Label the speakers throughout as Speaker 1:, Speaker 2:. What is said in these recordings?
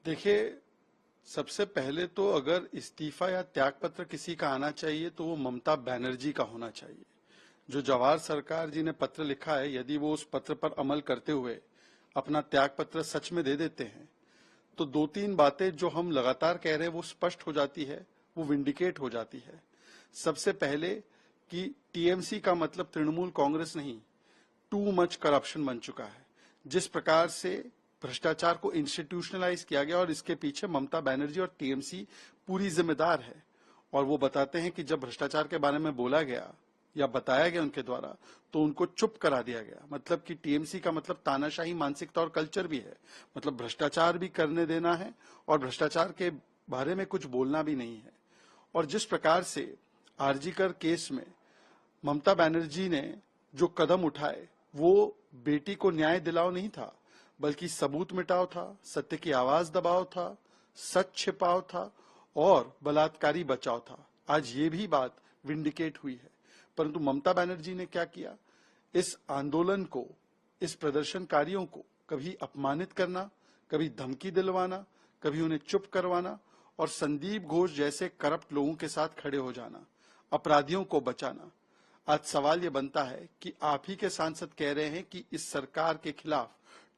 Speaker 1: देखिए, सबसे पहले तो अगर इस्तीफा या त्यागपत्र किसी का आना चाहिए तो वो ममता बनर्जी का होना चाहिए। जो जवाहर सरकार जी ने पत्र लिखा है, यदि वो उस पत्र पर अमल करते हुए अपना त्यागपत्र सच में दे देते हैं तो दो तीन बातें जो हम लगातार कह रहे हैं वो स्पष्ट हो जाती है, वो विंडिकेट हो जाती है। सबसे पहले कि टीएमसी का मतलब तृणमूल कांग्रेस नहीं, टू मच करप्शन बन चुका है। जिस प्रकार से भ्रष्टाचार को इंस्टीट्यूशनलाइज किया गया और इसके पीछे ममता बनर्जी और टीएमसी पूरी जिम्मेदार है। और वो बताते हैं कि जब भ्रष्टाचार के बारे में बोला गया या बताया गया उनके द्वारा तो उनको चुप करा दिया गया। मतलब कि टीएमसी का मतलब तानाशाही मानसिकता और कल्चर भी है। मतलब भ्रष्टाचार भी करने देना है और भ्रष्टाचार के बारे में कुछ बोलना भी नहीं है। और जिस प्रकार से आरजीकर केस में ममता बनर्जी ने जो कदम उठाए वो बेटी को न्याय दिलाओ नहीं था, बल्कि सबूत मिटाओ था, सत्य की आवाज दबाओ था, सच छिपाओ था और बलात्कारी बचाओ था। आज ये भी बात विंडिकेट हुई है। परंतु ममता बनर्जी ने क्या किया? इस आंदोलन को, इस प्रदर्शनकारियों को कभी अपमानित करना, कभी धमकी दिलवाना, कभी उन्हें चुप करवाना और संदीप घोष जैसे करप्ट लोगों के साथ खड़े हो जाना, अपराधियों को बचाना। आज सवाल ये बनता है कि आप ही के सांसद कह रहे हैं कि इस सरकार के खिलाफ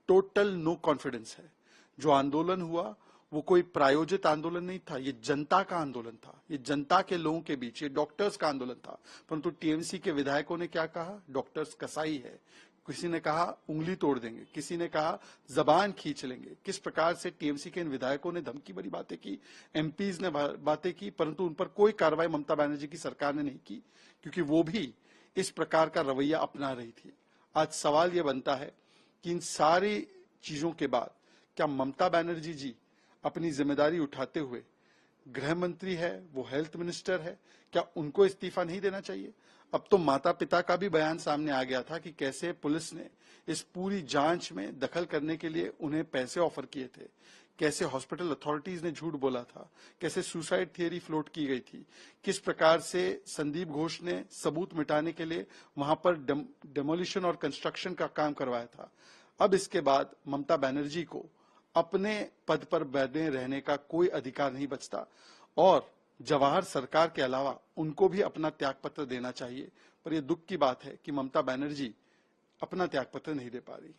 Speaker 1: टोटल नो कॉन्फिडेंस है। जो आंदोलन हुआ वो कोई प्रायोजित आंदोलन नहीं था, ये जनता का आंदोलन था, ये जनता के लोगों के बीच, ये डॉक्टर्स का आंदोलन था। परंतु टीएमसी के विधायकों ने क्या कहा? डॉक्टर्स कसाई है। किसी ने कहा उंगली तोड़ देंगे, किसी ने कहा जबान खींच लेंगे। किस प्रकार से टीएमसी के इन विधायकों ने धमकी भरी बातें की, एमपीज ने बातें की, परंतु उन पर कोई कार्रवाई ममता बनर्जी की सरकार ने नहीं की, क्योंकि वो भी इस प्रकार का रवैया अपना रही थी। आज सवाल ये बनता है कि इन सारी चीजों के बाद क्या ममता बनर्जी जी अपनी जिम्मेदारी उठाते हुए, गृह मंत्री है, वो हेल्थ मिनिस्टर है, क्या उनको इस्तीफा नहीं देना चाहिए? अब तो माता पिता का भी बयान सामने आ गया था कि कैसे पुलिस ने इस पूरी जांच में दखल करने के लिए उन्हें पैसे ऑफर किए थे, कैसे हॉस्पिटल अथॉरिटीज ने झूठ बोला था, कैसे सुसाइड थियरी फ्लोट की गई थी, किस प्रकार से संदीप घोष ने सबूत मिटाने के लिए वहां पर डेमोलिशन और कंस्ट्रक्शन का काम करवाया था। अब इसके बाद ममता बनर्जी को अपने पद पर बने रहने का कोई अधिकार नहीं बचता और जवाहर सरकार के अलावा उनको भी अपना त्यागपत्र देना चाहिए। पर यह दुख की बात है कि ममता बनर्जी अपना त्यागपत्र नहीं दे पा रही है।